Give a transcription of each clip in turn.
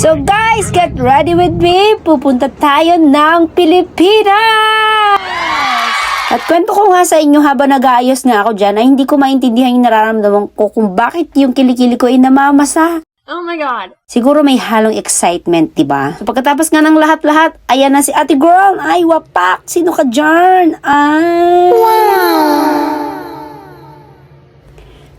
So guys, get ready with me. Pupunta tayo ng Pilipinas! At kwento ko nga sa inyo habang nag-aayos nga ako dyan ay hindi ko maintindihan yung nararamdaman ko kung bakit yung kilikili ko ay namamasa. Oh my God. Siguro may halong excitement, diba? So pagkatapos nga ng lahat-lahat, ayan na si ate girl. Ay, wapak! Sino ka dyan? Ay! Wow!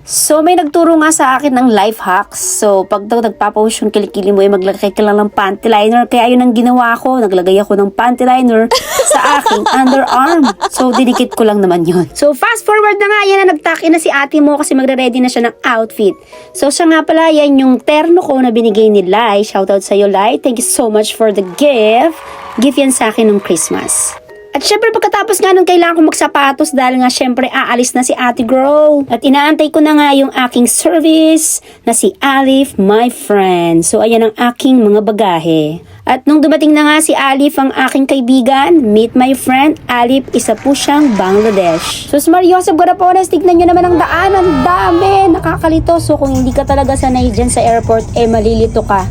So, may nagturo nga sa akin ng life hacks. So, pag daw nagpapawish yung kilikili mo, ay maglagay ka lang ng panty liner. Kaya yun ang ginawa ko. Naglagay ako ng panty liner sa aking underarm. So, dinikit ko lang naman yun. So, fast forward na nga, yan na nagtake na si ate mo kasi magre-ready na siya ng outfit. So, siya nga pala, yan yung terno ko na binigay ni Lai. Shoutout sa'yo, Lai. Thank you so much for the gift. Gift yan sa akin ng Christmas. At syempre pagkatapos nga nung kailangan ko magsapatos dahil nga syempre aalis na si ate girl. At inaantay ko na nga yung aking service na si Alif, my friend. So ayan ang aking mga bagahe. At nung dumating na nga si Alif ang aking kaibigan, meet my friend, Alif, isa po siyang Bangladesh. So Mario Joseph Garapones, tignan nyo naman ang daan, ang dami, nakakalito. So kung hindi ka talaga sanay dyan sa airport, malilito ka.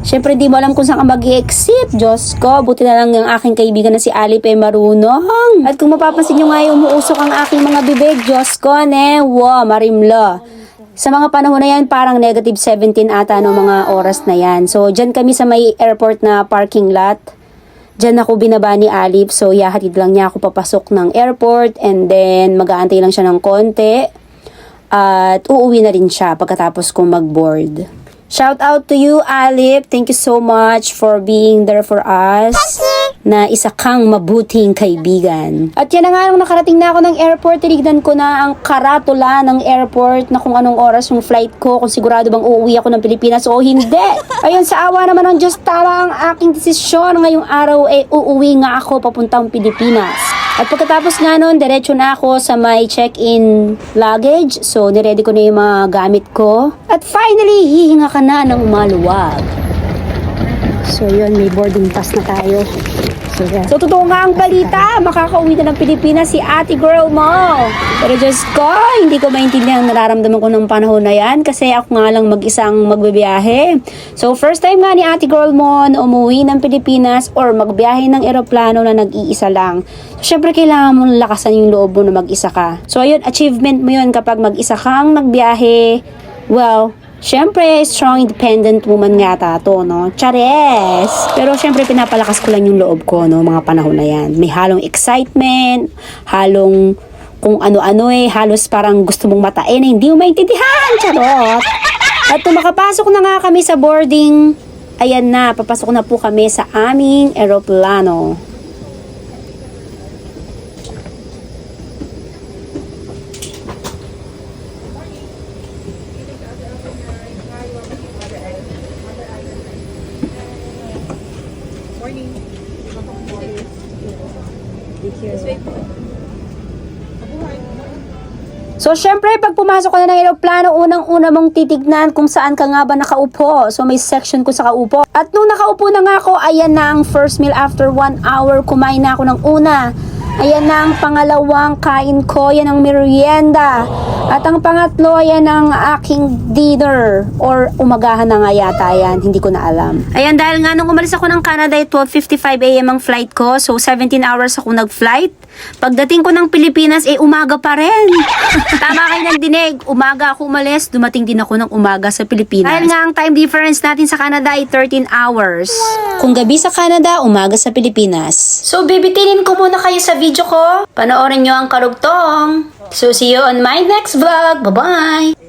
Siyempre, di mo alam kung saan ka mag-i-exit. Diyos ko, buti na lang yung aking kaibigan na si Alip marunong. At kung mapapansin nyo nga yung umuusok ang aking mga bibig, Diyos ko, wow, marimla. Sa mga panahon na yan, parang negative 17 ata no mga oras na yan. So, dyan kami sa may airport na parking lot. Dyan ako binaba ni Alip. So, yahatid lang niya ako papasok ng airport. And then, mag-aantay lang siya ng konti. At uuwi na rin siya pagkatapos kong mag-board. Shout out to you, Alip. Thank you so much for being there for us. Na isa kang mabuting kaibigan. At yan na nga, nung nakarating na ako ng airport, tinignan ko na ang karatula ng airport na kung anong oras yung flight ko, kung sigurado bang uuwi ako ng Pilipinas o hindi. Ayun, sa awa naman ng Diyos, tama ang aking desisyon. Ngayong araw, uuwi nga ako papuntang Pilipinas. At pagkatapos nga nun, diretso na ako sa may check-in luggage. So, niready ko na yung mga gamit ko. At finally, hihinga ka na ng maluwag. So, yun, may boarding pass na tayo. So, totoo nga ang balita. Makakauwi na ng Pilipinas si ate girl mo. Pero Diyos ko, hindi ko maintindihan ang nararamdaman ko ng panahon na yan. Kasi ako nga lang mag-isang magbibiyahe. So, first time nga ni ate girl mo na umuwi ng Pilipinas or magbiyahe ng eroplano na nag-iisa lang. So, syempre kailangan mo lakasan yung loob mo na mag-isa ka. So, ayun, achievement mo yun kapag mag-isa kang nagbiyahe. Well, syempre, strong independent woman nga to, no? Chares! Pero syempre, pinapalakas ko lang yung loob ko, no? Mga panahon na yan. May halong excitement, halong kung ano-ano halos parang gusto mong matain na hindi mo maintindihan, charot! At nung makapasok na nga kami sa boarding, ayan na, papasok na po kami sa aming eroplano. So, syempre, pag pumasok ka na ng aeroplano, unang-una mong titignan kung saan ka nga ba nakaupo. So, may section ko sa kaupo. At nung nakaupo na nga ako, ayan na ang first meal after 1 hour. Kumain na ako ng una. Ayan na ang pangalawang kain ko. Yan ang merienda. At ang pangatlo, ayan ang aking dinner. Or umagahan na nga yata yan. Hindi ko na alam. Ayan, dahil nga nung umalis ako ng Canada, 12:55 AM ang flight ko. So, 17 hours ako nag-flight. Pagdating ko ng Pilipinas, umaga pa rin. Tama kayo ng dinig. Umaga ako umalis, dumating din ako ng umaga sa Pilipinas. Dahil nga ang time difference natin sa Canada ay 13 hours. Kung gabi sa Canada, umaga sa Pilipinas. So, bibitinin ko muna kayo sa video ko. Panoorin nyo ang karugtong. So, see you on my next vlog. Bye-bye!